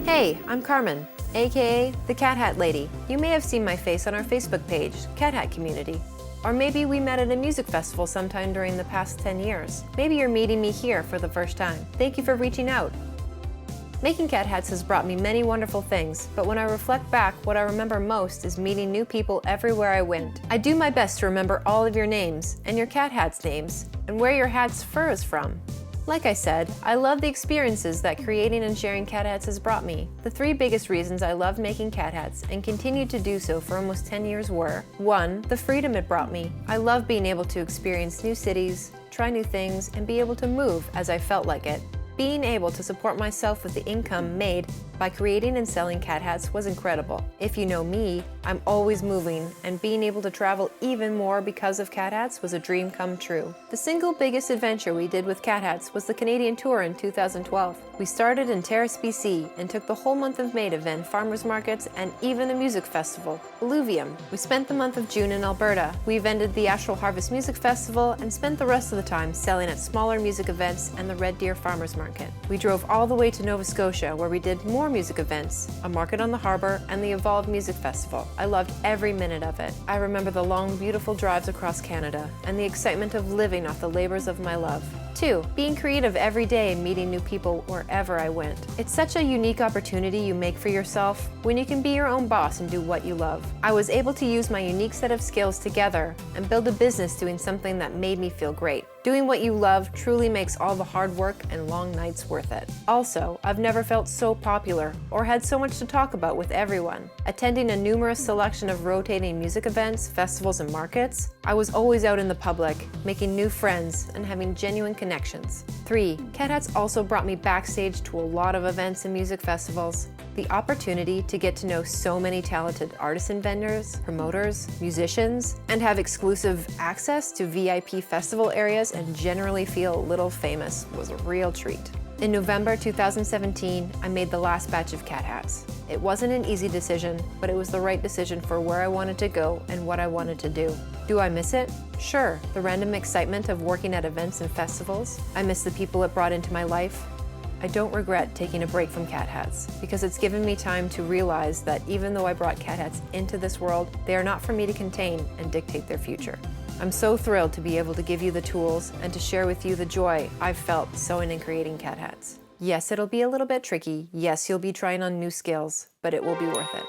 Hey, I'm Carmen, aka the Cat Hat Lady. You may have seen my face on our Facebook page, Cat Hat Community. Or maybe we met at a music festival sometime during the past 10 years. Maybe you're meeting me here for the first time. Thank you for reaching out. Making cat hats has brought me many wonderful things, but when I reflect back, what I remember most is meeting new people everywhere I went. I do my best to remember all of your names, and your cat hat's names, and where your hat's fur is from. Like I said, I love the experiences that creating and sharing cat hats has brought me. The three biggest reasons I loved making cat hats and continue to do so for almost 10 years were: 1. The freedom it brought me. I love being able to experience new cities, try new things, and be able to move as I felt like it. Being able to support myself with the income made by creating and selling cat hats was incredible. If you know me, I'm always moving, and being able to travel even more because of cat hats was a dream come true. The single biggest adventure we did with cat hats was the Canadian tour in 2012. We started in Terrace, BC, and took the whole month of May to vend farmers markets and even a music festival, Alluvium. We spent the month of June in Alberta. We vended the Astral Harvest Music Festival and spent the rest of the time selling at smaller music events and the Red Deer Farmers Market. We drove all the way to Nova Scotia, where we did more music events, a market on the harbour, and the Evolve Music Festival. I loved every minute of it. I remember the long, beautiful drives across Canada and the excitement of living off the labours of my love. 2. Being creative every day and meeting new people wherever I went. It's such a unique opportunity you make for yourself when you can be your own boss and do what you love. I was able to use my unique set of skills together and build a business doing something that made me feel great. Doing what you love truly makes all the hard work and long nights worth it. Also, I've never felt so popular or had so much to talk about with everyone. Attending a numerous selection of rotating music events, festivals, and markets, I was always out in the public, making new friends and having genuine connections. 3. Cat hats also brought me backstage to a lot of events and music festivals. The opportunity to get to know so many talented artists and vendors, promoters, musicians, and have exclusive access to VIP festival areas and generally feel a little famous was a real treat. In November 2017, I made the last batch of cat hats. It wasn't an easy decision, but it was the right decision for where I wanted to go and what I wanted to do. Do I miss it? Sure, the random excitement of working at events and festivals. I miss the people it brought into my life. I don't regret taking a break from cat hats because it's given me time to realize that even though I brought cat hats into this world, they are not for me to contain and dictate their future. I'm so thrilled to be able to give you the tools and to share with you the joy I've felt sewing and creating cat hats. Yes, it'll be a little bit tricky. Yes, you'll be trying on new skills, but it will be worth it.